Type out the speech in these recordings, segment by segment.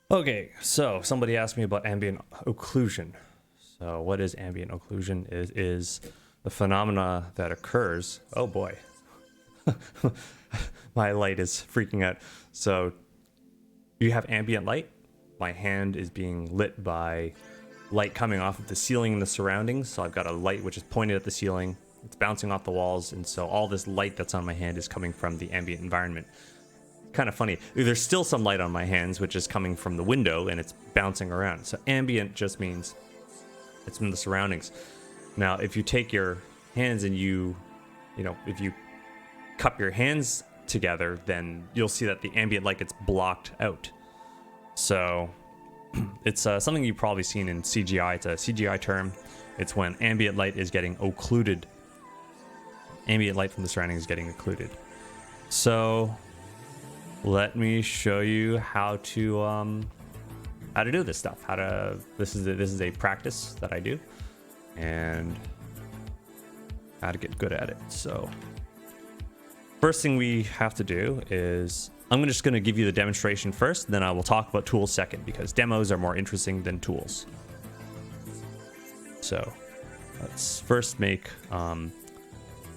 Okay, so somebody asked me about ambient occlusion. So what is ambient occlusion? Is the phenomena that occurs. Oh boy. My light is freaking out. So you have ambient light. My hand is being lit by light coming off of the ceiling and the surroundings. So I've got a light which is pointed at the ceiling. It's bouncing off the walls, and so all this light that's on my hand is coming from the ambient environment. Kind of funny. There's still some light on my hands, which is coming from the window, and it's bouncing around. So ambient just means it's from the surroundings. Now, if you take your hands and if you cup your hands together, then you'll see that the ambient light gets blocked out. So it's something you've probably seen in CGI. It's a CGI term. It's when ambient light is getting occluded. Ambient light from the surroundings is getting occluded. So let me show you how to do this stuff. This is a practice that I do, and how to get good at it. So first thing we have to do is I'm just going to give you the demonstration first, then I will talk about tools second, because demos are more interesting than tools. So let's first make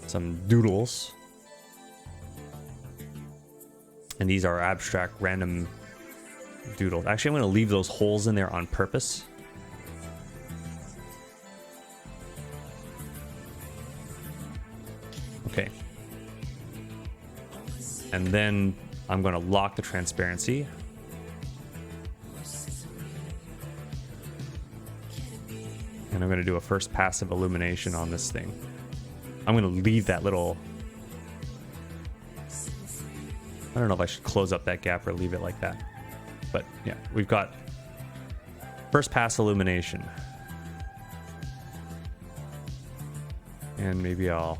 some doodles. And these are abstract random doodles. Actually, I'm going to leave those holes in there on purpose. Okay. And then I'm going to lock the transparency. And I'm going to do a first passive illumination on this thing. I'm going to leave that little... I don't know if I should close up that gap or leave it like that. But yeah, we've got first pass illumination. And maybe I'll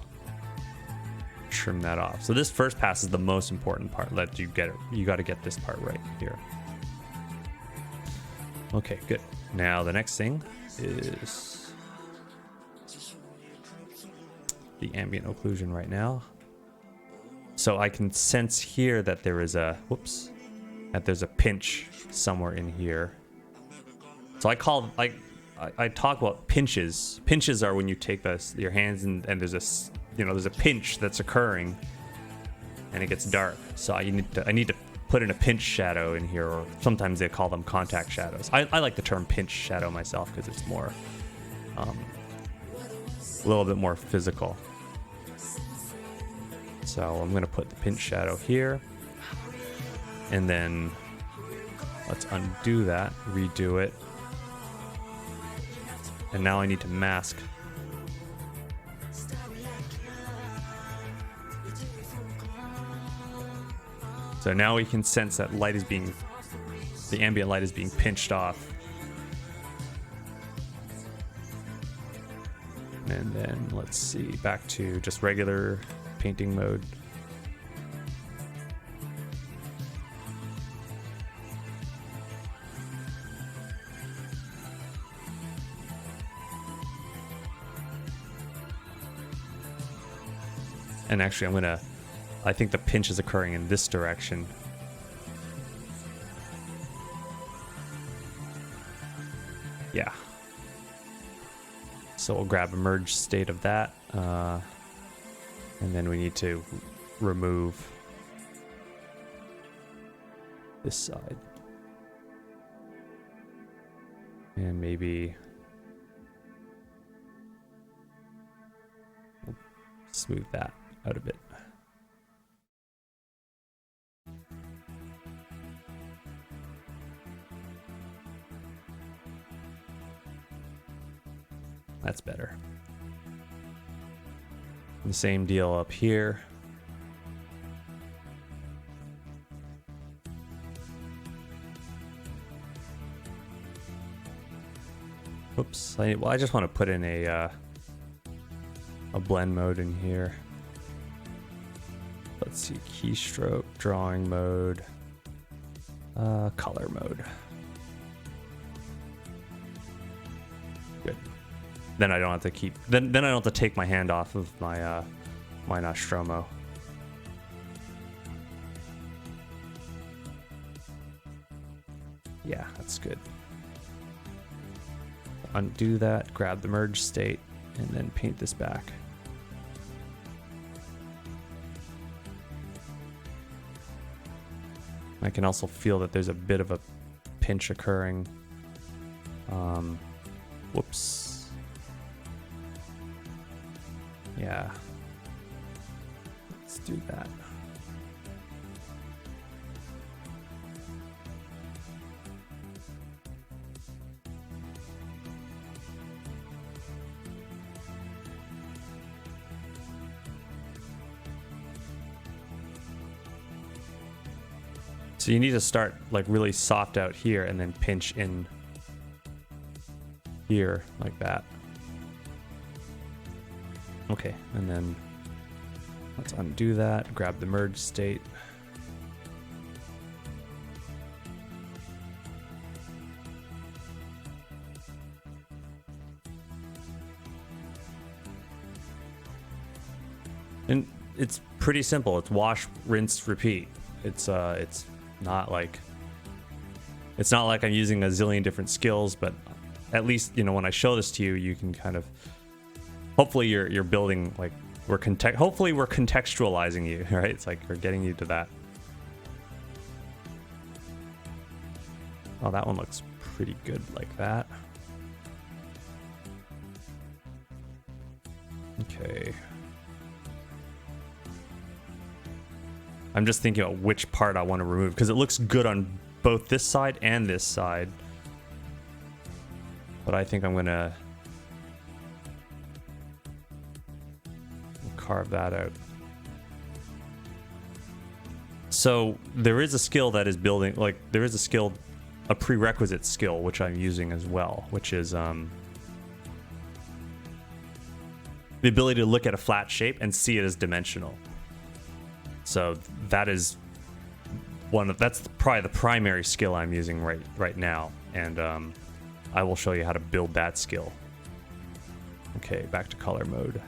trim that off. So this first pass is the most important part. Let you get it. You got to get this part right here. Okay, good. Now the next thing is the ambient occlusion right now. So I can sense here that there is there's a pinch somewhere in here. So I talk about pinches. Pinches are when you take your hands and there's a pinch that's occurring, and it gets dark. So I need to put in a pinch shadow in here, or sometimes they call them contact shadows. I like the term pinch shadow myself because it's more, a little bit more physical. So I'm going to put the pinch shadow here, and then let's undo that, redo it. And now I need to mask. So now we can sense that the ambient light is being pinched off. And then let's see, back to just regular painting mode. And actually I think the pinch is occurring in this direction. Yeah. So we'll grab a merge state of that. And then we need to remove this side. And maybe smooth that out a bit. That's better. The same deal up here. Oops. I just want to put in a blend mode in here. Let's see, keystroke, drawing mode, color mode. Good. Then I don't have to keep. Then I don't have to take my hand off of my my Nostromo. Yeah, that's good. Undo that, grab the merge state, and then paint this back. I can also feel that there's a bit of a pinch occurring. Whoops. Yeah. Let's do that. So you need to start like really soft out here and then pinch in here like that. Okay, and then let's undo that, grab the merge state. And it's pretty simple. It's wash, rinse, repeat. It's not like I'm using a zillion different skills, but at least, you know, when I show this to you, you can kind of, hopefully you're building, like, hopefully we're contextualizing you, right? It's like we're getting you to that. Oh, that one looks pretty good like that. Okay. I'm just thinking about which part I want to remove because it looks good on both this side and this side. But I think I'm gonna carve that out. So there is a skill that is building, like there is a skill, a prerequisite skill, which I'm using as well, which is the ability to look at a flat shape and see it as dimensional. So that is that's probably the primary skill I'm using right now, and I will show you how to build that skill. Okay, back to color mode.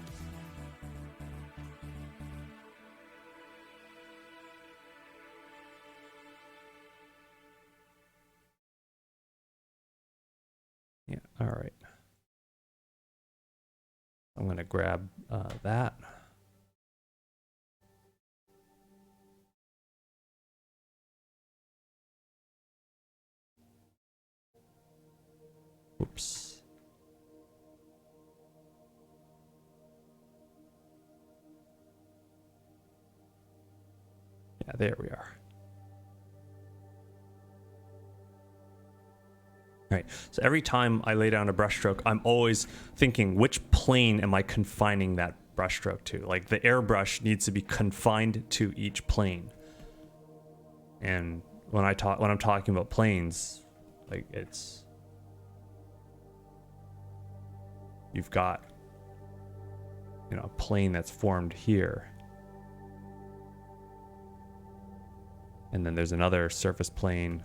Yeah, all right. I'm gonna grab that. Oops. Yeah, there we are. All right, so every time I lay down a brushstroke, I'm always thinking, which plane am I confining that brushstroke to? Like the airbrush needs to be confined to each plane. And when I'm talking about planes, like you've got, you know, a plane that's formed here. And then there's another surface plane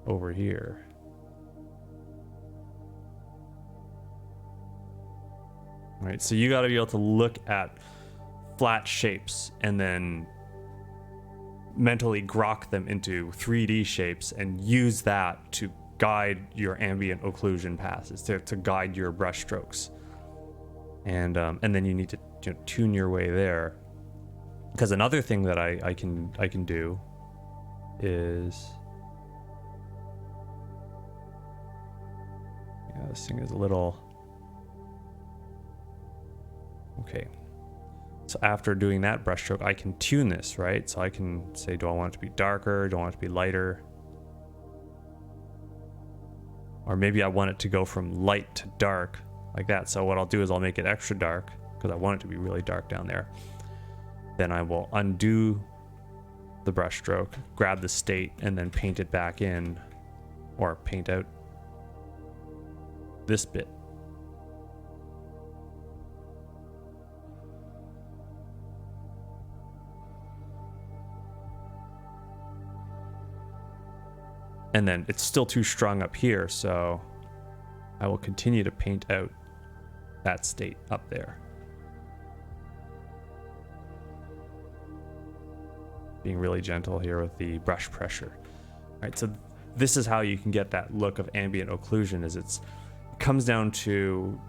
over here. All right, so you got to be able to look at flat shapes and then mentally grok them into 3D shapes and use that to guide your ambient occlusion passes, to guide your brush strokes. And then you need to, you know, tune your way there. Because another thing that I can do is, yeah, this thing is a little, okay. So after doing that brushstroke, I can tune this, right? So I can say, do I want it to be darker? Do I want it to be lighter? Or maybe I want it to go from light to dark, like that. So what I'll do is I'll make it extra dark because I want it to be really dark down there. Then I will undo the brushstroke, grab the state, and then paint it back in, or paint out this bit. And then it's still too strong up here, so I will continue to paint out that state up there. being really gentle here with the brush pressure. All right, so this is how you can get that look of ambient occlusion. It comes down to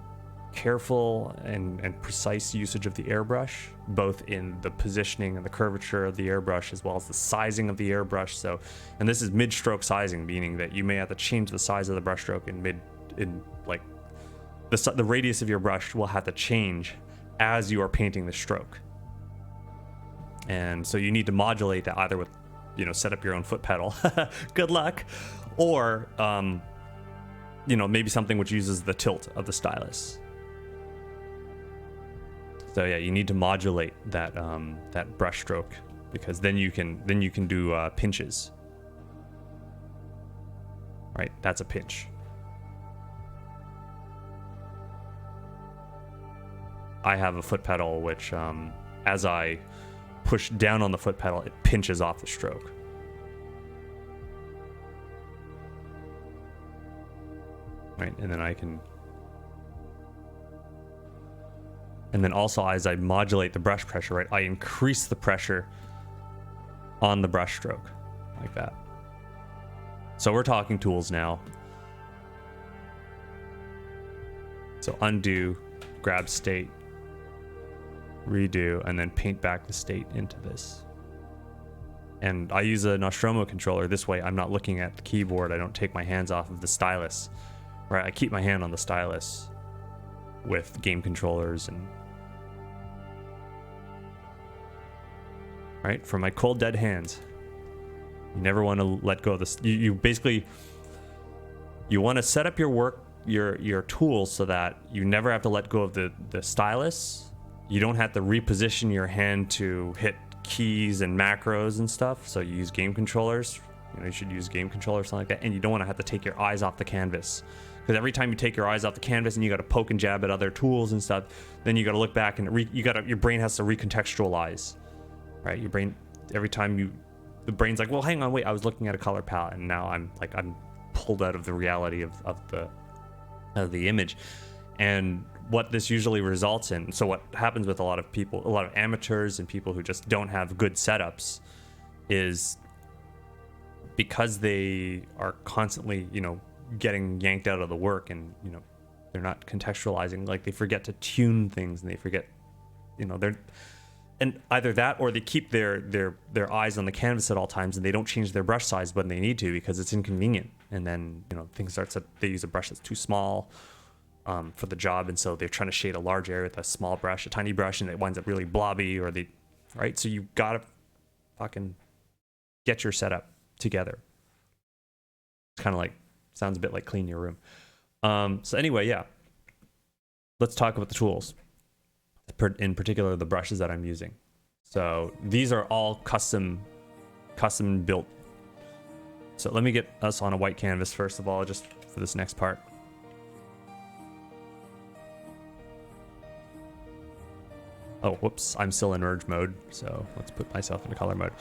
careful and precise usage of the airbrush, both in the positioning and the curvature of the airbrush, as well as the sizing of the airbrush. So, and this is mid-stroke sizing, meaning that you may have to change the size of the brush stroke like the radius of your brush will have to change as you are painting the stroke. And so you need to modulate that either with, set up your own foot pedal, good luck, or, maybe something which uses the tilt of the stylus. So yeah, you need to modulate that that brush stroke, because then you can do pinches. Right, that's a pinch. I have a foot pedal which, as I push down on the foot pedal, it pinches off the stroke. Right, and then and then also as I modulate the brush pressure, right, I increase the pressure on the brush stroke, like that. So we're talking tools now. So undo, grab state, redo, and then paint back the state into this. And I use a Nostromo controller. This way I'm not looking at the keyboard. I don't take my hands off of the stylus. Right, I keep my hand on the stylus with game controllers and right, for my cold dead hands. You never want to let go of this. You basically want to set up your work, your tools, so that you never have to let go of the stylus. You don't have to reposition your hand to hit keys and macros and stuff. So you use game controllers. You should use game controllers, something like that. And you don't want to have to take your eyes off the canvas, because every time you take your eyes off the canvas and you got to poke and jab at other tools and stuff, then you got to look back and your brain has to recontextualize, right? Your brain, every time the brain's like, well, hang on, wait, I was looking at a color palette and now I'm pulled out of the reality of the image. And what this usually results in, so what happens with a lot of people, a lot of amateurs and people who just don't have good setups, is because they are constantly, getting yanked out of the work, and they're not contextualizing, like they forget to tune things, and they forget, they're, and either that or they keep their eyes on the canvas at all times, and they don't change their brush size when they need to because it's inconvenient. And then things they use a brush that's too small for the job, and so they're trying to shade a large area with a small brush, a tiny brush, and it winds up really blobby, or right? So you gotta fucking get your setup together. It's kind of like, sounds a bit like clean your room. So anyway, yeah, let's talk about the tools, in particular the brushes that I'm using. So these are all custom built. So let me get us on a white canvas first of all, just for this next part. Oh, whoops, I'm still in merge mode, so let's put myself into color mode.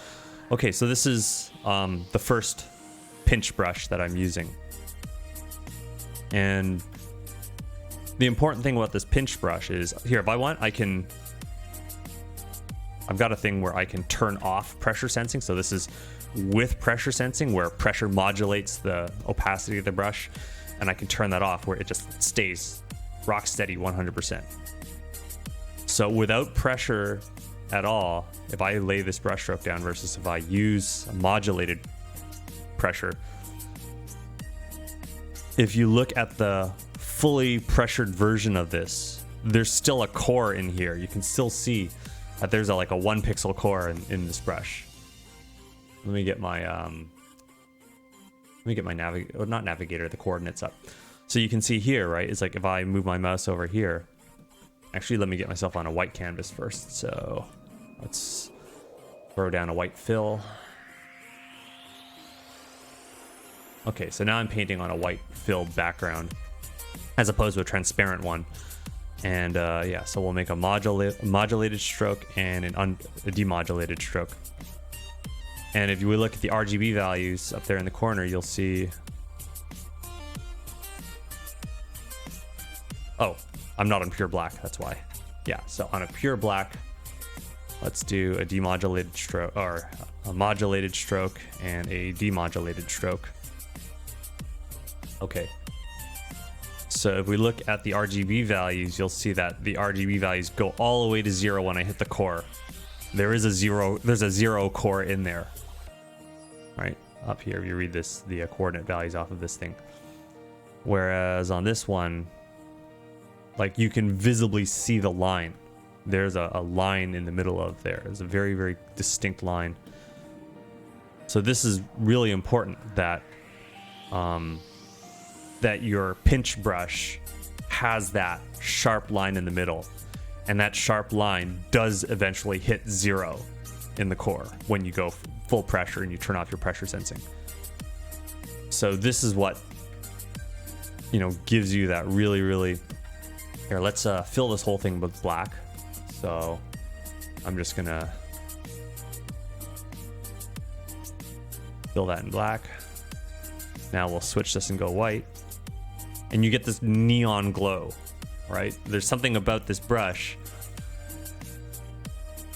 Okay, so this is the first pinch brush that I'm using. And the important thing about this pinch brush is, here, if I want, I've got a thing where I can turn off pressure sensing. So this is with pressure sensing, where pressure modulates the opacity of the brush, and I can turn that off where it just stays rock steady 100%. So without pressure at all, if I lay this brush stroke down versus if I use a modulated pressure, if you look at the fully pressured version of this, there's still a core in here. You can still see that there's like a 1 pixel core in this brush. Let me get my navigator, the coordinates up. So you can see here, right? It's like if I move my mouse over here, actually, let me get myself on a white canvas first. So let's throw down a white fill. Okay, so now I'm painting on a white filled background as opposed to a transparent one. And yeah, so we'll make a modulated stroke and a demodulated stroke. And if you look at the RGB values up there in the corner, you'll see... Oh, I'm not on pure black, that's why. Yeah, so on a pure black, let's do a demodulated stroke, or a modulated stroke, and a demodulated stroke. Okay. So if we look at the RGB values, you'll see that the RGB values go all the way to 0 when I hit the core. There's a zero core in there. Right up here, if you read this, the coordinate values off of this thing. Whereas on this one, like, you can visibly see the line. There's a line in the middle of there. There's a very, very distinct line. So this is really important that that your pinch brush has that sharp line in the middle, and that sharp line does eventually hit 0 in the core when you go full pressure and you turn off your pressure sensing. So this is what, you know, gives you that really, really... Here, let's fill this whole thing with black. So I'm just gonna fill that in black. Now we'll switch this and go white. And you get this neon glow, right? There's something about this brush,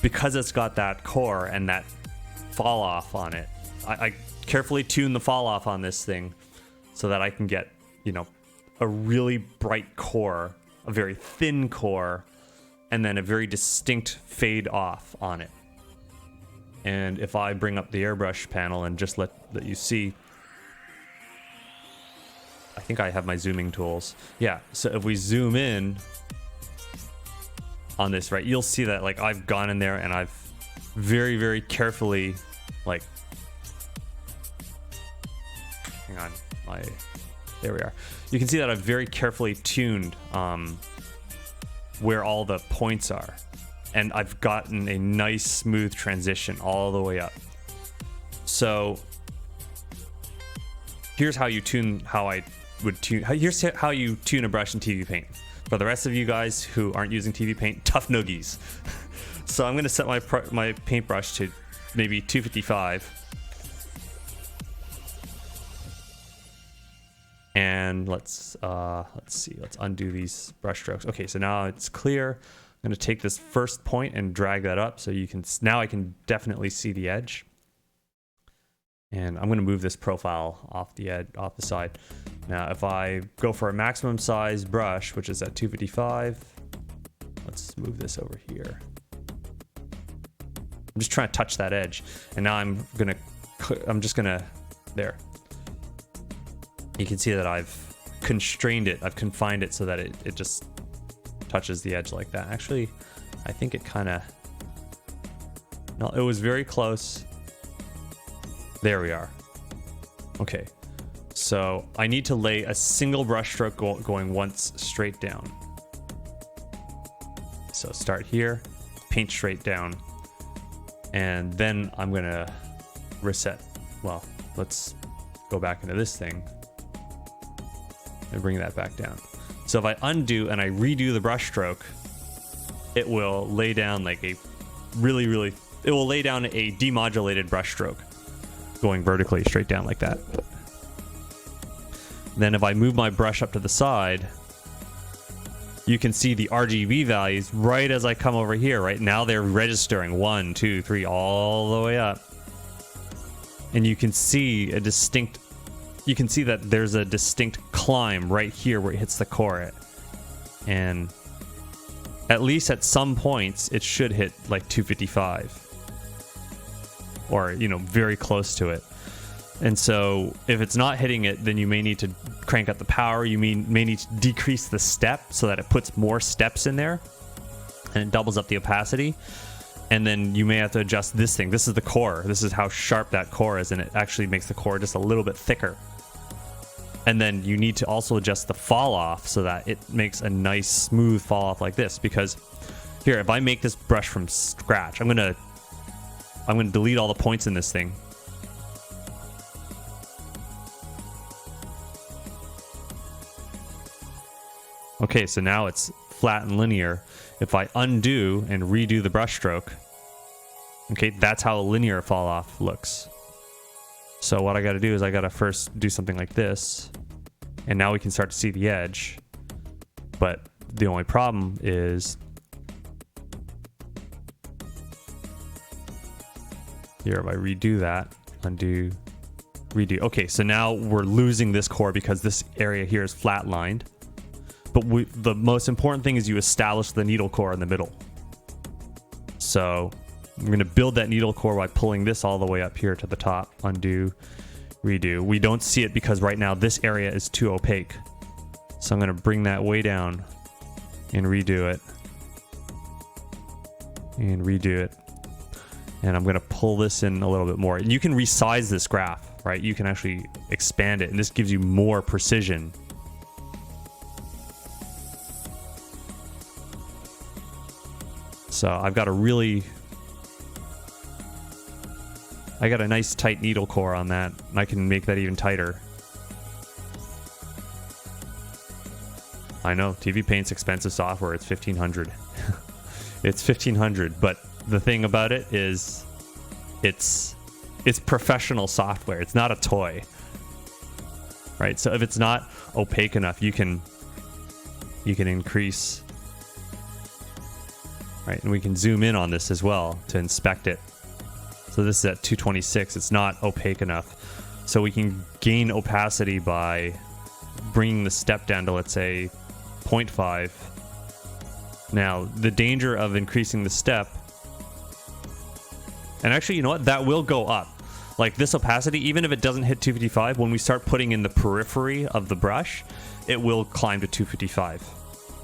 because it's got that core and that fall off on it. I carefully tune the fall off on this thing so that I can get, you know, a really bright core, a very thin core, and then a very distinct fade off on it. And if I bring up the airbrush panel and just let you see, I think I have my zooming tools. Yeah, so if we zoom in on this, right, you'll see that, like, I've gone in there and I've very, very carefully, like, hang on, there we are. You can see that I've very carefully tuned where all the points are. And I've gotten a nice smooth transition all the way up. So here's how you tune, here's how you tune a brush in TV Paint. For the rest of you guys who aren't using TV Paint, tough noogies. So I'm going to set my paintbrush to maybe 255. And let's see, let's undo these brush strokes. Okay, so now it's clear. I'm going to take this first point and drag that up so you can, now I can definitely see the edge. And I'm going to move this profile off the edge, off the side. Now, if I go for a maximum size brush, which is at 255, let's move this over here. I'm just trying to touch that edge. And now I'm just gonna, there. You can see that I've constrained it. I've confined it so that it just touches the edge like that. Actually, I think it kind of, no, it was very close. There we are. Okay, so I need to lay a single brush stroke going once straight down. So start here, paint straight down, and then I'm gonna reset. Well, let's go back into this thing and bring that back down. So if I undo and I redo the brush stroke, it will lay down like a it will lay down a demodulated brush stroke going vertically straight down like that. Then if I move my brush up to the side, you can see the RGB values right as I come over here. Right now they're registering 1, 2, 3 all the way up. And you can see a distinct, you can see that there's a distinct climb right here where it hits the core. And at least at some points it should hit like 255. Or, you know, very close to it. And so if it's not hitting it, then you may need to crank up the power. You may need to decrease the step so that it puts more steps in there and it doubles up the opacity. And then you may have to adjust this thing. This is the core. This is how sharp that core is, and it actually makes the core just a little bit thicker. And then you need to also adjust the fall off so that it makes a nice smooth fall off like this. Because here, if I make this brush from scratch, I'm gonna delete all the points in this thing. Okay, so now it's flat and linear. If I undo and redo the brush stroke, okay, that's how a linear fall off looks. So what I gotta do is I gotta first do something like this, and now we can start to see the edge. But the only problem is Here, if I redo that, undo, redo. Okay, so now we're losing this core because this area here is flatlined. But the most important thing is you establish the needle core in the middle. So I'm going to build that needle core by pulling this all the way up here to the top. Undo, redo. We don't see it because right now this area is too opaque. So I'm going to bring that way down and redo it. And redo it. And I'm going to pull this in a little bit more. And you can resize this graph, right? You can actually expand it, and this gives you more precision. So I've got a nice tight needle core on that, and I can make that even tighter. I know, TV Paint's expensive software. It's $1,500. It's $1,500, but the thing about it is it's professional software. It's not a toy, right? So if it's not opaque enough, you can increase, right? And we can zoom in on this as well to inspect it. So this is at 226. It's not opaque enough. So we can gain opacity by bringing the step down to, let's say, 0.5. Now, the danger of increasing the step, and actually, you know what? That will go up. Like this opacity, even if it doesn't hit 255, when we start putting in the periphery of the brush, it will climb to 255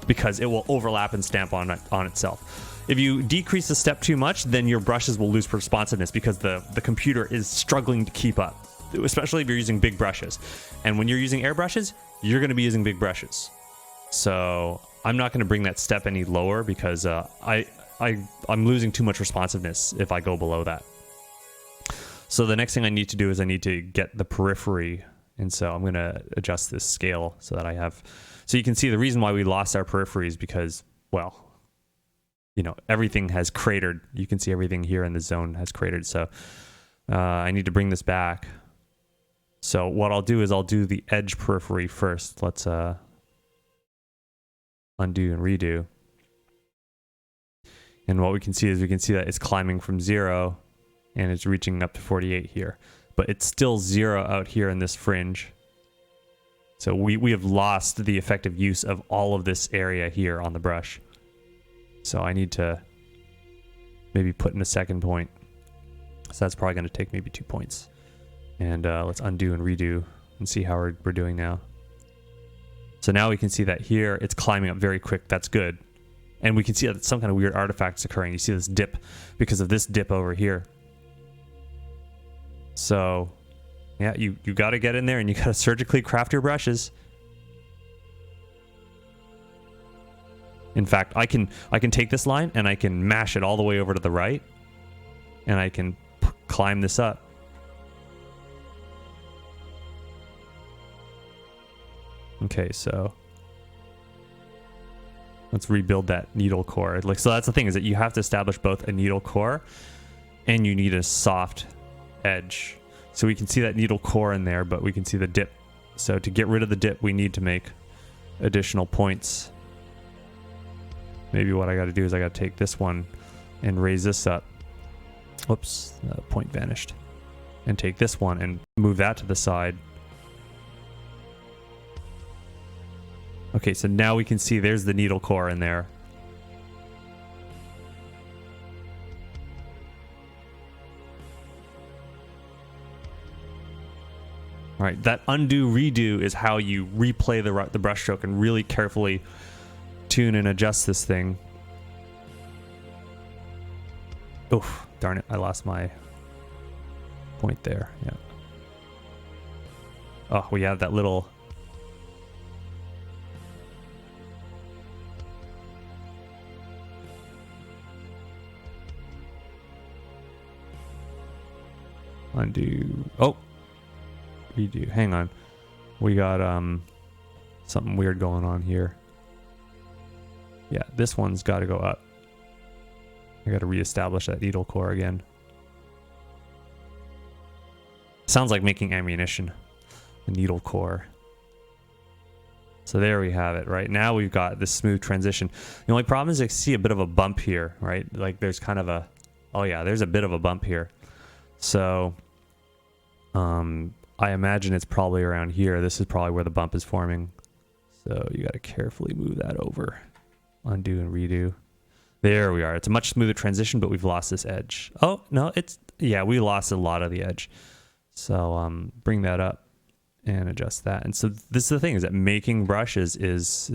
because it will overlap and stamp on itself. If you decrease the step too much, then your brushes will lose responsiveness because the computer is struggling to keep up, especially if you're using big brushes. And when you're using airbrushes, you're going to be using big brushes. So I'm not going to bring that step any lower because I'm losing too much responsiveness if I go below that. So the next thing I need to do is I need to get the periphery. And so I'm going to adjust this scale so that I have... So you can see the reason why we lost our periphery is because, well, you know, everything has cratered. You can see everything here in the zone has cratered. So I need to bring this back. So what I'll do is I'll do the edge periphery first. Let's undo and redo. And what we can see is that it's climbing from 0 and it's reaching up to 48 here. But it's still 0 out here in this fringe. So we have lost the effective use of all of this area here on the brush. So I need to maybe put in a second point. So that's probably going to take maybe 2 points. And let's undo and redo and see how we're doing now. So now we can see that here it's climbing up very quick. That's good. And we can see that some kind of weird artifacts occurring. You see this dip because of this dip over here. So yeah, you got to get in there and you got to surgically craft your brushes. In fact, I can take this line and I can mash it all the way over to the right, and I can climb this up. Okay, so let's rebuild that needle core. Like, so that's the thing, is that you have to establish both a needle core and you need a soft edge. So we can see that needle core in there, but we can see the dip. So to get rid of the dip, we need to make additional points. Maybe what I got to do is I got to take this one and raise this up. Whoops, the point vanished. And take this one and move that to the side. Okay, so now we can see there's the needle core in there. All right, that undo redo is how you replay the brush stroke and really carefully tune and adjust this thing. Oof, darn it, I lost my point there. Yeah. Oh, we have that little... Undo. Oh, redo. Hang on. We got something weird going on here. Yeah, this one's got to go up. I got to reestablish that needle core again. Sounds like making ammunition. The needle core. So there we have it. Right now we've got this smooth transition. The only problem is I see a bit of a bump here, right? Like there's kind of a... Oh yeah, there's a bit of a bump here. So I imagine it's probably around here. This is probably where the bump is forming. So you got to carefully move that over. Undo and redo. There we are. It's a much smoother transition, but we've lost this edge. Oh, no, yeah, we lost a lot of the edge. So bring that up and adjust that. And so this is the thing, is that making brushes is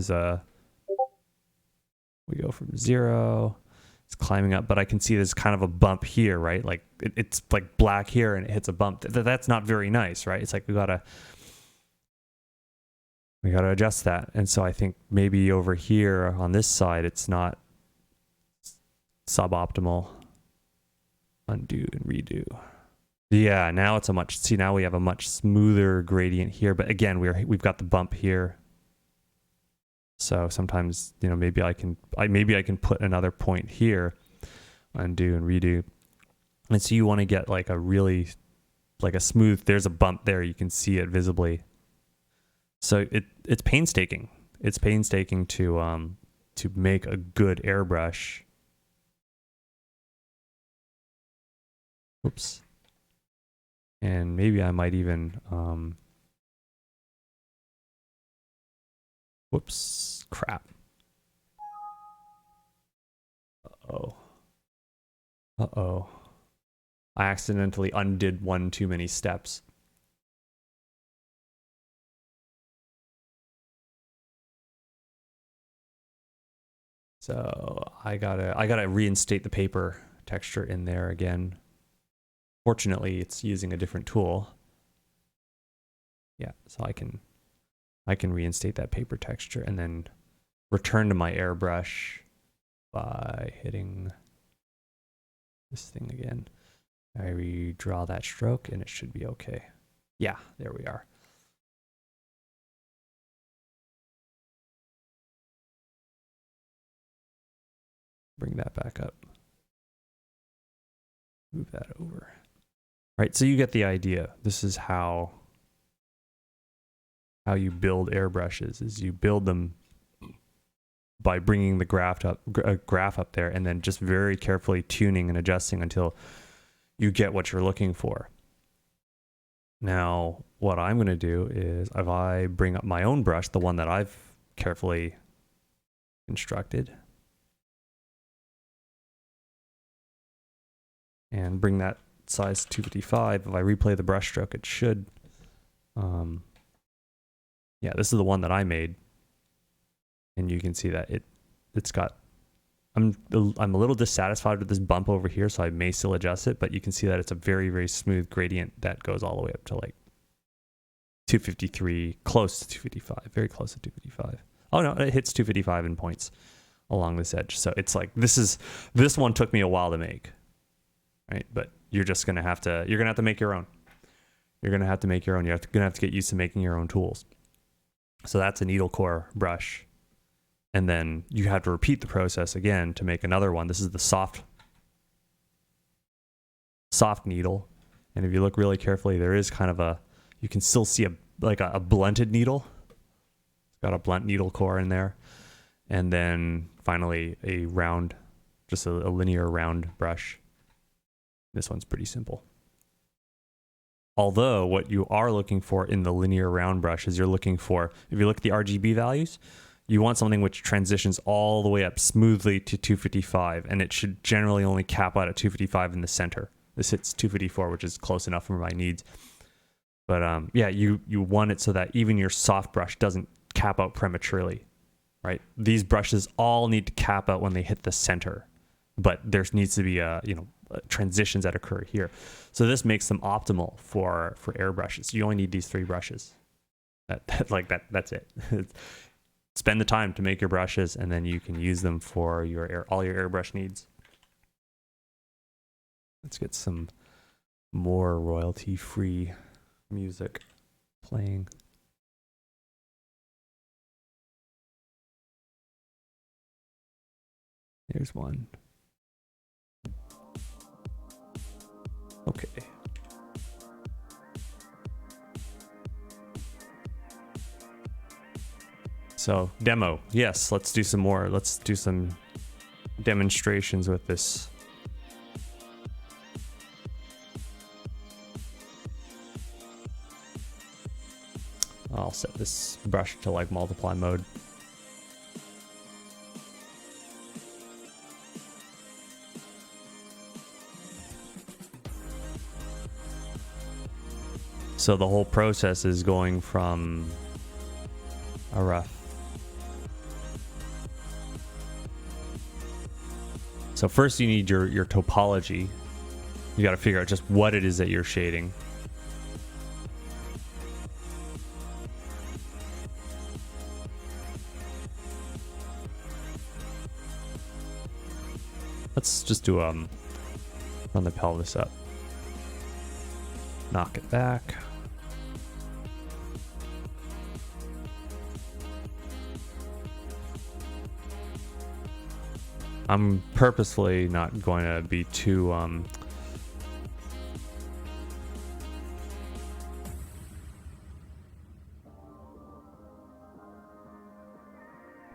we go from 0, it's climbing up, but I can see there's kind of a bump here, right? Like it's like black here and it hits a bump. That's not very nice, right? It's like we gotta adjust that. And so I think maybe over here on this side, it's not suboptimal. Undo and redo. Yeah, now it's now we have a much smoother gradient here, but again, we've got the bump here. So sometimes, you know, maybe I can put another point here, undo and redo. And so you want to get like a really, like a smooth, there's a bump there, you can see it visibly. So it's painstaking. It's painstaking to make a good airbrush. Oops. And maybe I might even, whoops, crap. Uh-oh. Uh-oh. I accidentally undid one too many steps. So I gotta reinstate the paper texture in there again. Fortunately, it's using a different tool. Yeah, so I can reinstate that paper texture and then return to my airbrush by hitting this thing again. I redraw that stroke and it should be okay. Yeah, there we are. Bring that back up. Move that over. Right, so you get the idea. This is how you build airbrushes, is you build them by bringing the graph up there and then just very carefully tuning and adjusting until you get what you're looking for. Now, what I'm going to do is if I bring up my own brush, the one that I've carefully constructed, and bring that size 255, if I replay the brush stroke, it should, yeah, this is the one that I made, and you can see that it's got, I'm a little dissatisfied with this bump over here, so I may still adjust it, but you can see that it's a very, very smooth gradient that goes all the way up to like 253, close to 255, very close to 255. Oh no, it hits 255 in points along this edge. So it's like, this one took me a while to make, right? But you're just gonna have to make your own. You're gonna have to make your own. You're gonna have to get used to making your own tools. So that's a needle core brush. And then you have to repeat the process again to make another one. This is the soft needle. And if you look really carefully, there is kind of you can still see a blunted needle. It's got a blunt needle core in there. And then finally a round, just a linear round brush. This one's pretty simple. Although what you are looking for in the linear round brush is you're looking for, if you look at the RGB values, you want something which transitions all the way up smoothly to 255, and it should generally only cap out at 255 in the center. This hits 254, which is close enough for my needs. But yeah, you want it so that even your soft brush doesn't cap out prematurely, right? These brushes all need to cap out when they hit the center, but there needs to be transitions that occur here. So this makes them optimal for airbrushes. You only need these 3 brushes. That's it. Spend the time to make your brushes, and then you can use them for all your airbrush needs. Let's get some more royalty-free music playing. Here's one. Okay. So demo, yes, let's do some more. Let's do some demonstrations with this. set this brush to like multiply mode. So the whole process is going from a rough. So first you need your topology. You got to figure out just what it is that you're shading. Let's just do run the pelvis up. Knock it back. I'm purposefully not going to be too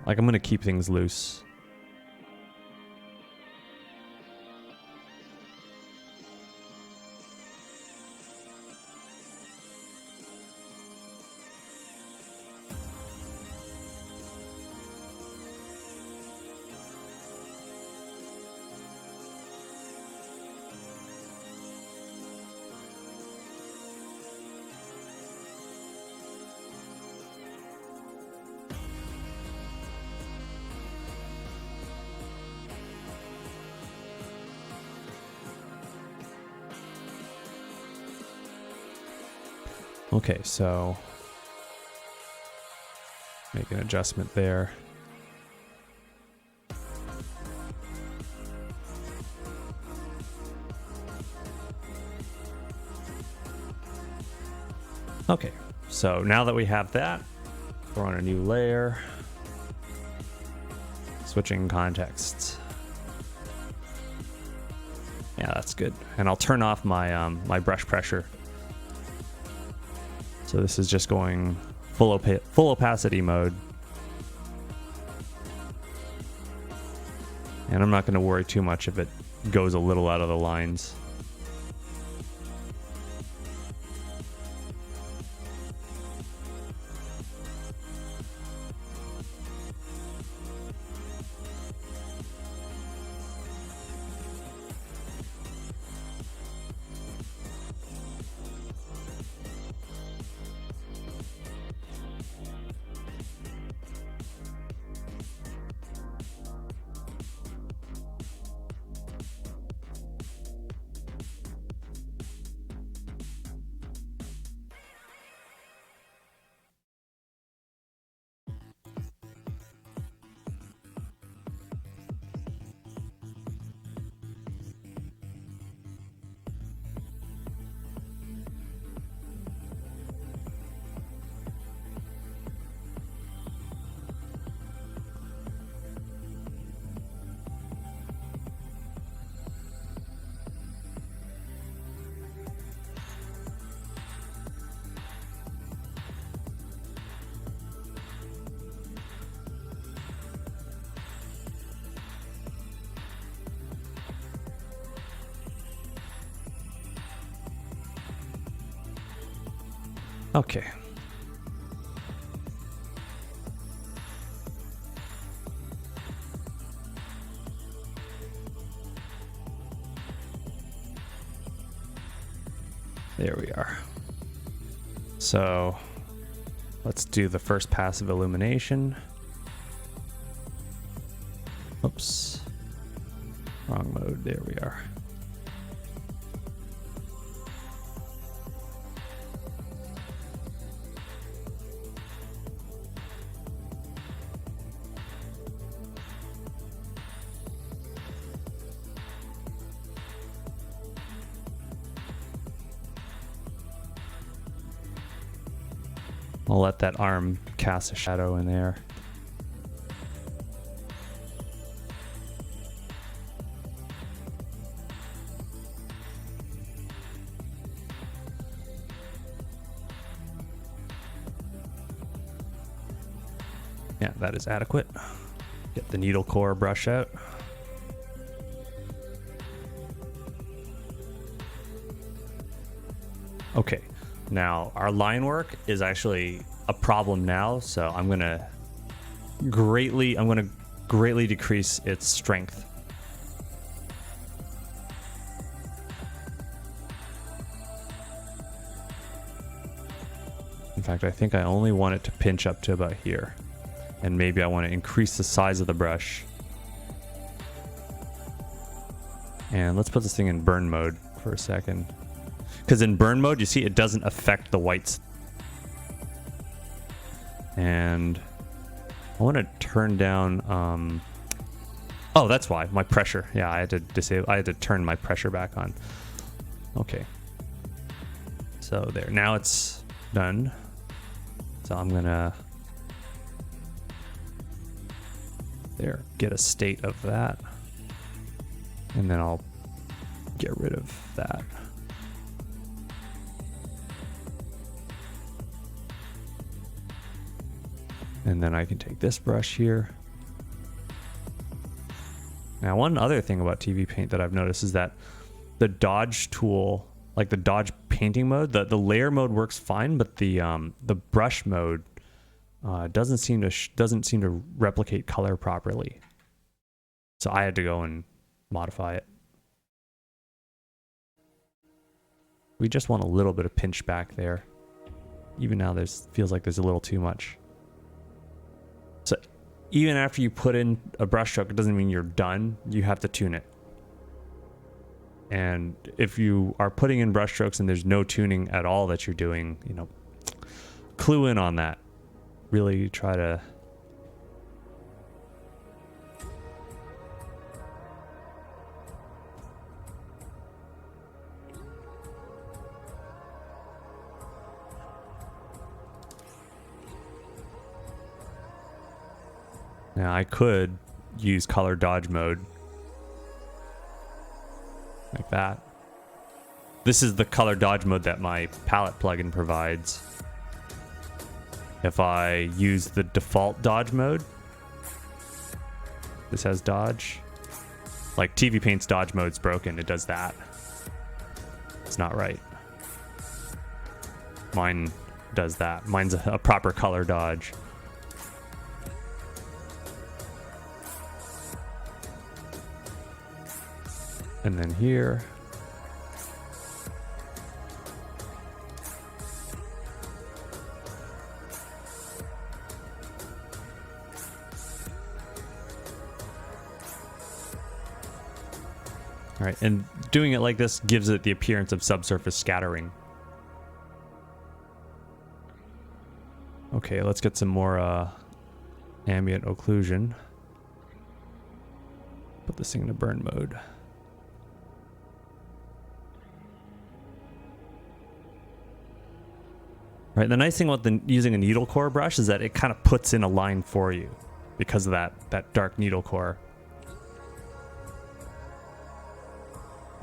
like I'm going to keep things loose. Okay, so make an adjustment there. Okay, so now that we have that, throw on a new layer, switching contexts. Yeah, that's good. And I'll turn off my my brush pressure. So this is just going full opacity mode. And I'm not going to worry too much if it goes a little out of the lines. Okay. There we are. So let's do the first pass of illumination. Oops. Wrong mode. There we are. I'll let that arm cast a shadow in there. Yeah, that is adequate. Get the needle core brush out. Okay, now our line work is actually a problem now, so I'm gonna greatly decrease its strength. In fact, I think I only want it to pinch up to about here. And maybe I want to increase the size of the brush. And let's put this thing in burn mode for a second. Because in burn mode, you see it doesn't affect the whites. And I want to turn down... oh, that's why. My pressure. Yeah, I had to turn my pressure back on. Okay. So there. Now it's done. So I'm gonna get a state of that, and then I'll get rid of that. And then I can take this brush here. Now, one other thing about TV Paint that I've noticed is that the dodge tool, like the dodge painting mode, the layer mode works fine, but the brush mode doesn't seem to replicate color properly. So I had to go and modify it. We just want a little bit of pinch back there. Even now, feels like there's a little too much. So even after you put in a brush stroke, it doesn't mean you're done. You have to tune it. And if you are putting in brush strokes and there's no tuning at all that you're doing, you know, clue in on that. Really try to... Now I could use color dodge mode. Like that. This is the color dodge mode that my palette plugin provides. If I use the default dodge mode, this has dodge. Like TV Paint's dodge mode's broken, it does that. It's not right. Mine does that. Mine's a proper color dodge. And then here. All right, and doing it like this gives it the appearance of subsurface scattering. Okay, let's get some more ambient occlusion. Put this thing into burn mode. Right, the nice thing about using a needle core brush is that it kind of puts in a line for you because of that dark needle core.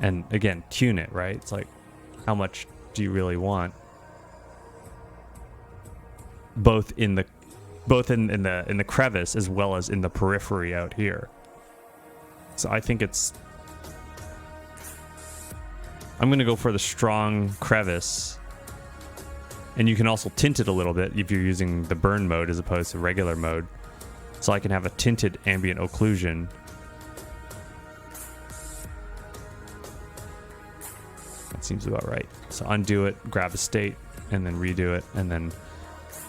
And again, tune it, right? It's like, how much do you really want? Both in the crevice as well as in the periphery out here. So I think I'm gonna go for the strong crevice. And you can also tint it a little bit if you're using the burn mode as opposed to regular mode. So I can have a tinted ambient occlusion. That seems about right. So undo it, grab a state, and then redo it. And then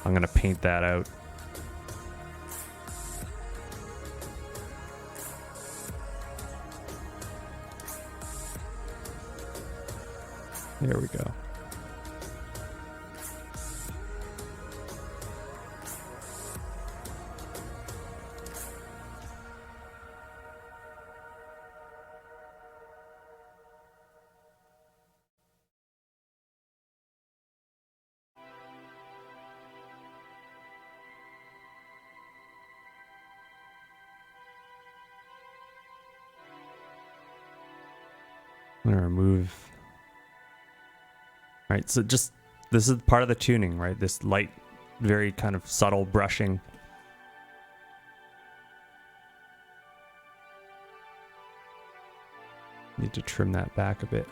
I'm going to paint that out. There we go. I'm gonna remove. All right, so this is part of the tuning, right? This light, very kind of subtle brushing. Need to trim that back a bit.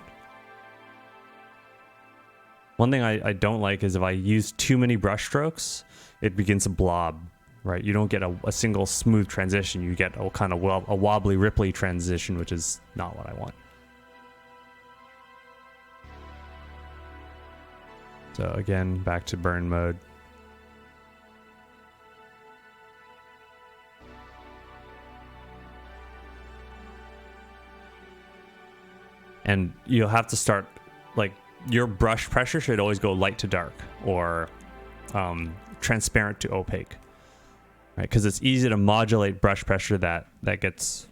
One thing I don't like is if I use too many brush strokes, it begins to blob, right? You don't get a single smooth transition. You get a kind of a wobbly, ripply transition, which is not what I want. So again, back to burn mode. And you'll have to start, like, your brush pressure should always go light to dark or transparent to opaque, right? Because it's easy to modulate brush pressure that gets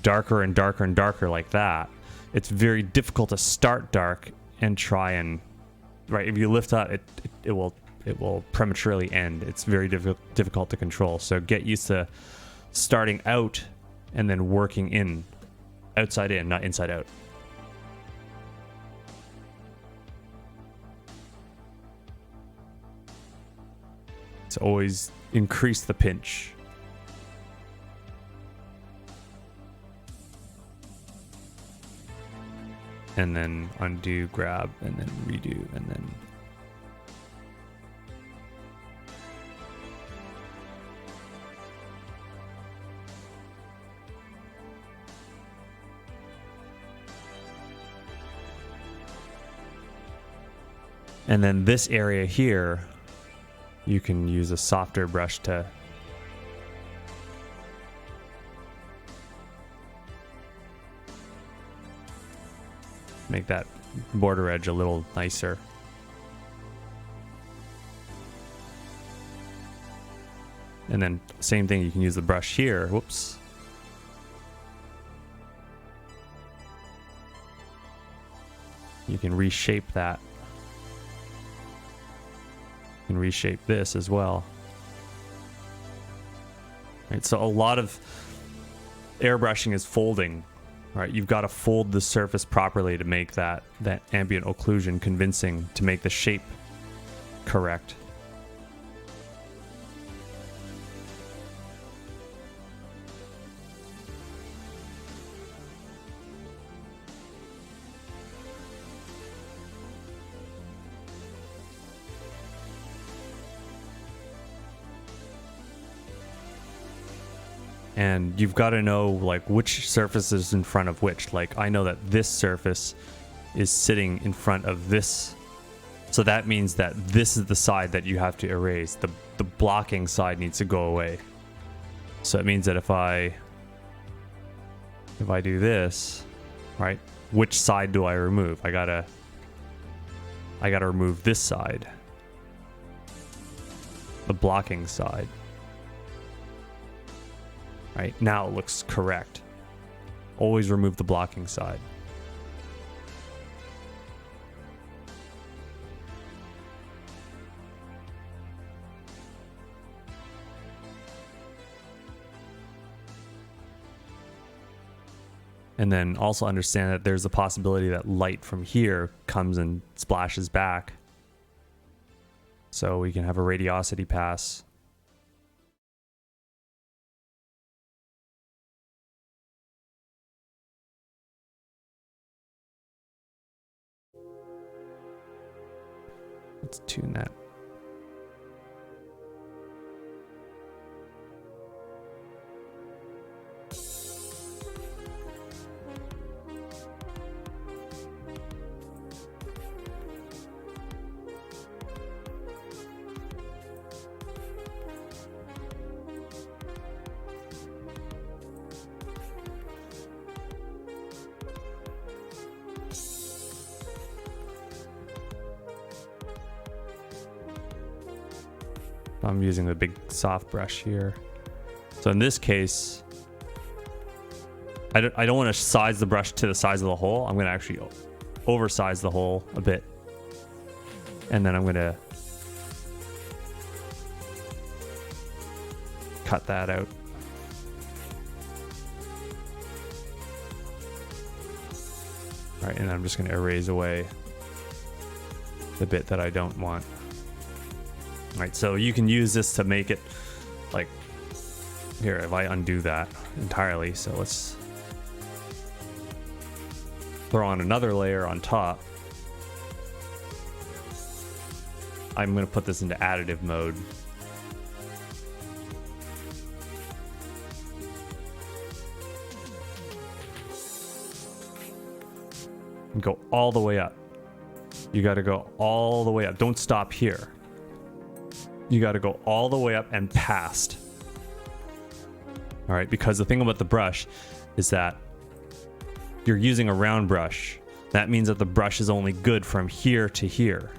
darker and darker and darker like that. It's very difficult to start dark and try and, right, if you lift up, it will prematurely end. It's very difficult to control. So get used to starting out and then working in, outside in, not inside out. So always increase the pinch. And then undo, grab, and then redo, and then this area here, you can use a softer brush to make that border edge a little nicer. And then same thing, you can use the brush here. Whoops. You can reshape that. You can reshape this as well. Right, so a lot of airbrushing is folding. Right, you've got to fold the surface properly to make that ambient occlusion convincing, to make the shape correct. And you've got to know, like, which surface is in front of which. Like, I know that this surface is sitting in front of this. So that means that this is the side that you have to erase. The blocking side needs to go away. So it means that if I do this, right, which side do I remove? I gotta remove this side. The blocking side. Right, now it looks correct. Always remove the blocking side. And then also understand that there's a possibility that light from here comes and splashes back. So we can have a radiosity pass. Let's tune that. I'm using the big soft brush here. So in this case, I don't want to size the brush to the size of the hole. I'm going to actually oversize the hole a bit. And then I'm going to cut that out. All right, and I'm just going to erase away the bit that I don't want. Right, so you can use this to make it, like, here, if I undo that entirely, so let's throw on another layer on top. I'm going to put this into additive mode. And go all the way up. You got to go all the way up. Don't stop here. You got to go all the way up and past. All right, because the thing about the brush is that you're using a round brush. That means that the brush is only good from here to here.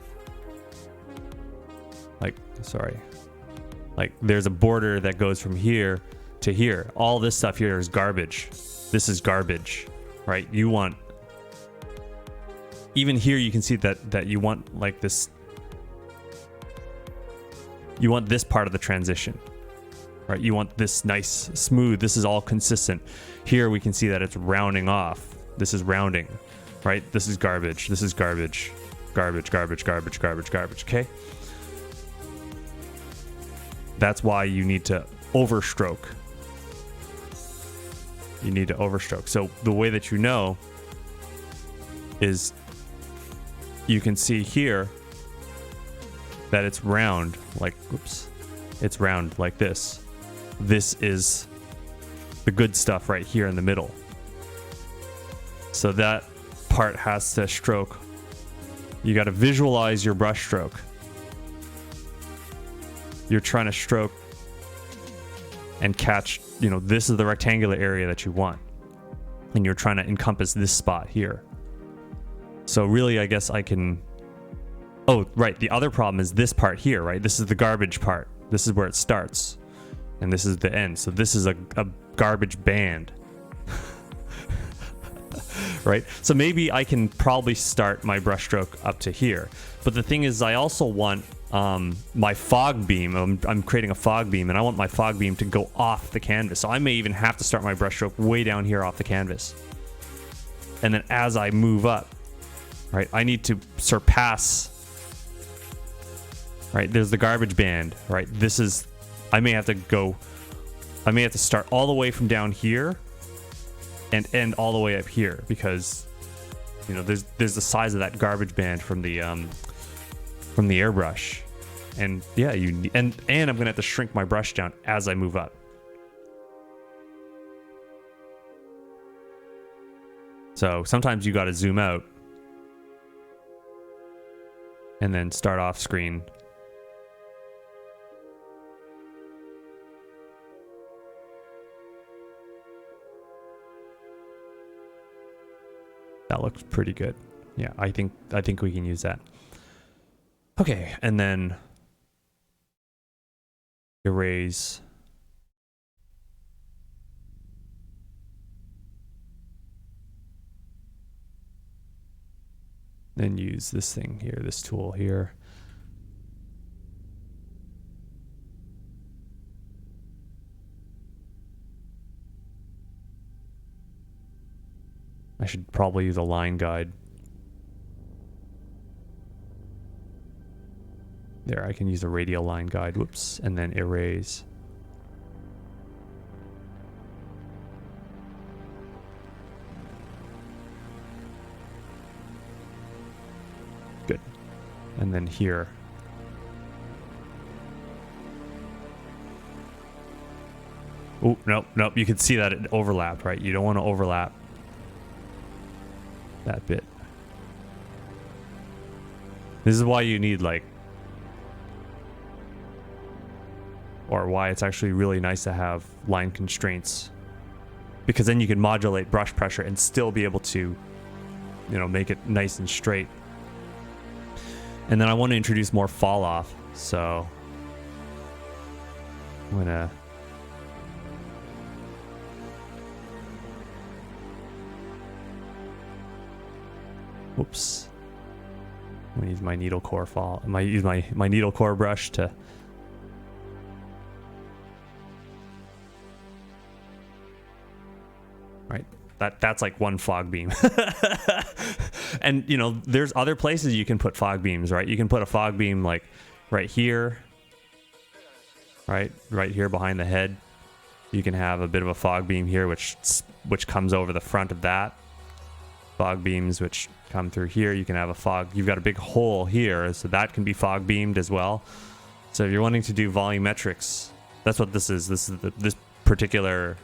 Like, sorry. Like, there's a border that goes from here to here. All this stuff here is garbage. This is garbage, right? You want... Even here, you can see that you want, like, this... You want this part of the transition, right? You want this nice, smooth. This is all consistent. Here, we can see that it's rounding off. This is rounding, right? This is garbage. This is garbage. Garbage, garbage, garbage, garbage, garbage, okay? That's why you need to overstroke. You need to overstroke. So the way that you know is you can see here that it's round, like, whoops, it's round like this. This is the good stuff right here in the middle. So that part has to stroke. You got to visualize your brush stroke. You're trying to stroke and catch, you know, this is the rectangular area that you want. And you're trying to encompass this spot here. So really, I guess I can... Oh, right. The other problem is this part here, right? This is the garbage part. This is where it starts. And this is the end. So this is a garbage band. Right? So maybe I can probably start my brushstroke up to here. But the thing is, I also want my fog beam. I'm creating a fog beam, and I want my fog beam to go off the canvas. So I may even have to start my brushstroke way down here off the canvas. And then as I move up, right, I need to surpass... Right, there's the garbage band, right? This is... I may have to start all the way from down here and end all the way up here, because, you know, there's the size of that garbage band from the airbrush. And yeah, and I'm gonna have to shrink my brush down as I move up. So sometimes you got to zoom out and then start off screen. That looks pretty good. Yeah, I think we can use that. Okay, and then erase. Then use this thing here, this tool here. I should probably use a line guide. There, I can use a radial line guide. Whoops, and then erase. Good. And then here. Oh, nope. You can see that it overlapped, right? You don't want to overlap that bit. This is why you need, like, or why it's actually really nice to have line constraints, because then you can modulate brush pressure and still be able to, you know, make it nice and straight. And then I want to introduce more fall off, so I'm gonna whoops. I'm gonna use my needle core fall. I might use my needle core brush to right. That's like one fog beam. And you know, there's other places you can put fog beams, right? You can put a fog beam like right here. Right here behind the head. You can have a bit of a fog beam here which comes over the front of that. fog beams which come through here. You can have a fog, you've got a big hole here, so that can be fog beamed as well. So if you're wanting to do volumetrics, that's what this is. This is this particular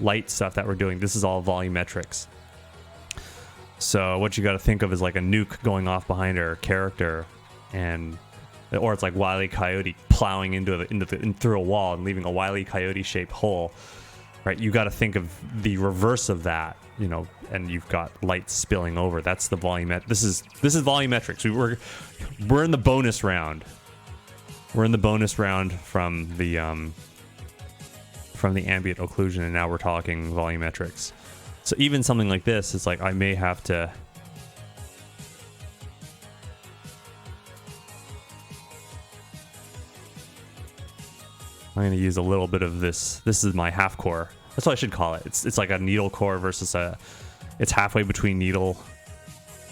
light stuff that we're doing. This is all volumetrics. So what you got to think of is like a nuke going off behind our character, or it's like Wile E. Coyote plowing through a wall and leaving a Wile E. Coyote shaped hole, right? You got to think of the reverse of that, you know, and you've got light spilling over. That's the volumetric. This is volumetrics. We're in the bonus round. We're in the bonus round from the ambient occlusion, and now we're talking volumetrics. So even something like this, it's like I may have to I'm going to use a little bit of this. This is my half core. That's what I should call it. It's like a needle core versus it's halfway between needle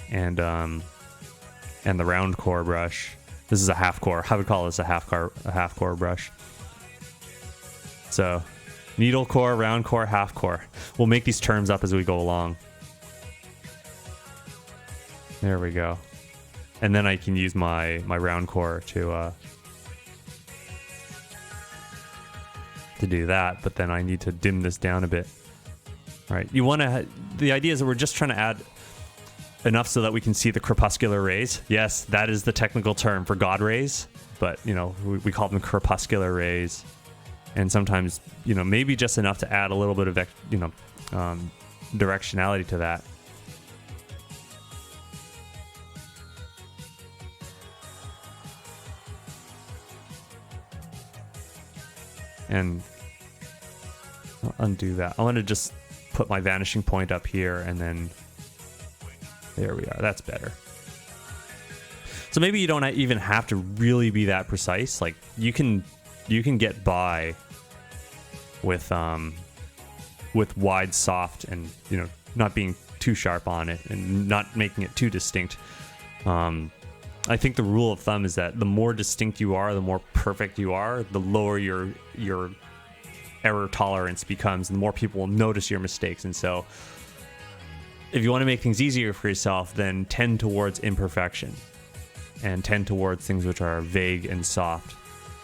and the round core brush. This is a half core. I would call this a half core brush. So needle core, round core, half core. We'll make these terms up as we go along. There we go. And then I can use my round core to do that, but then I need to dim this down a bit. All right, you want to. The idea is that we're just trying to add enough so that we can see the crepuscular rays. Yes, that is the technical term for God rays, but you know we call them crepuscular rays, and sometimes you know maybe just enough to add a little bit of directionality to that. And I'll undo that. I want to just put my vanishing point up here, and then there we are. That's better. So maybe you don't even have to really be that precise. Like you can get by with wide soft and you know not being too sharp on it and not making it too distinct. I think the rule of thumb is that the more distinct you are, the more perfect you are, the lower your error tolerance becomes, and the more people will notice your mistakes. And so if you want to make things easier for yourself, then tend towards imperfection and tend towards things which are vague and soft,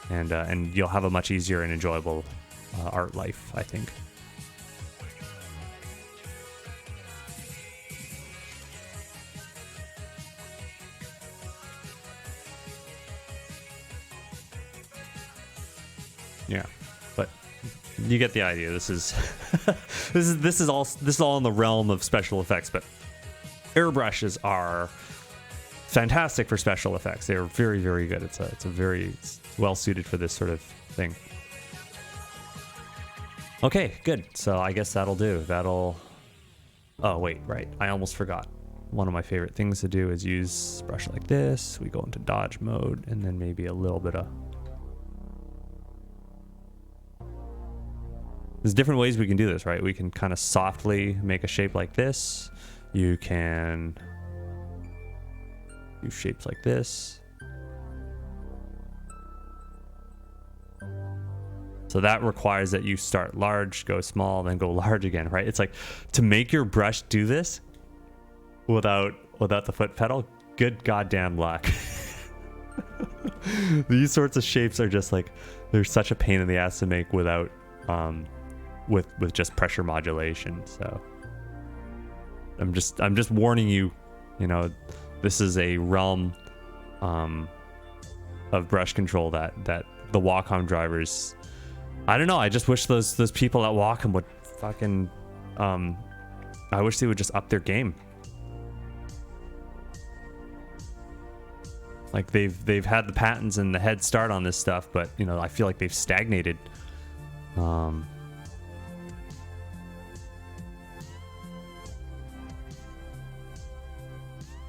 and you'll have a much easier and enjoyable art life, I think. Yeah, but you get the idea. This is this is all in the realm of special effects, but airbrushes are fantastic for special effects. They're very, very good. It's very well suited for this sort of thing. Okay, good. So I guess that'll do. Oh wait, right. I almost forgot. One of my favorite things to do is use a brush like this. We go into dodge mode, and then maybe a little bit of. There's different ways we can do this, right? We can kind of softly make a shape like this. You can do shapes like this. So that requires that you start large, go small, then go large again, right? It's like to make your brush do this without the foot pedal, good goddamn luck. These sorts of shapes are just like, they're such a pain in the ass to make without with just pressure modulation. So I'm just warning you, you know, this is a realm of brush control that the Wacom drivers, I don't know, I just wish those people at Wacom would fucking I wish they would just up their game. Like they've had the patents and the head start on this stuff, but you know, I feel like they've stagnated.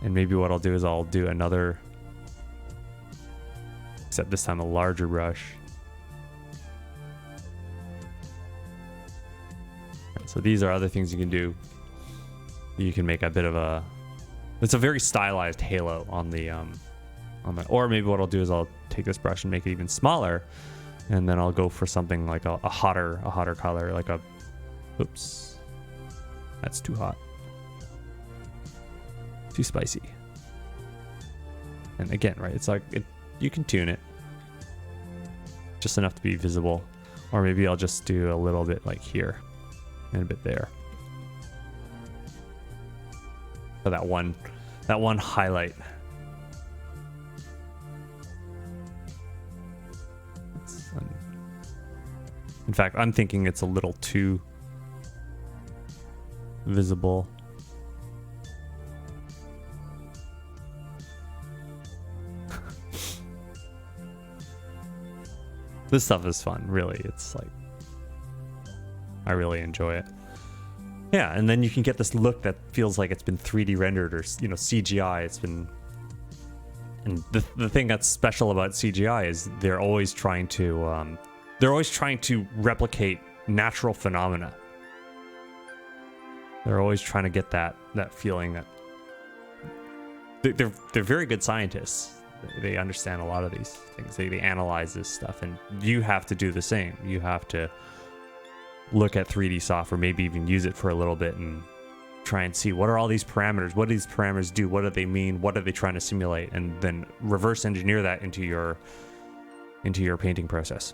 And maybe what I'll do is I'll do another, except this time a larger brush. So these are other things you can do. You can make a bit of it's a very stylized halo on the, or maybe what I'll do is I'll take this brush and make it even smaller, and then I'll go for something like a hotter color, like oops, that's too hot. Too spicy. And again, right, it's like you can tune it just enough to be visible, or maybe I'll just do a little bit like here and a bit there. So that one highlight. In fact, I'm thinking it's a little too visible. This stuff is fun, really. It's like, I really enjoy it. Yeah, and then you can get this look that feels like it's been 3D rendered or, you know, CGI. It's been, and the thing that's special about CGI is they're always trying to replicate natural phenomena. They're always trying to get that feeling that they're very good scientists. They understand a lot of these things. They analyze this stuff, and you have to do the same. You have to look at 3D software, maybe even use it for a little bit and try and see what are all these parameters, what do these parameters do, what do they mean, what are they trying to simulate, and then reverse engineer that into your painting process.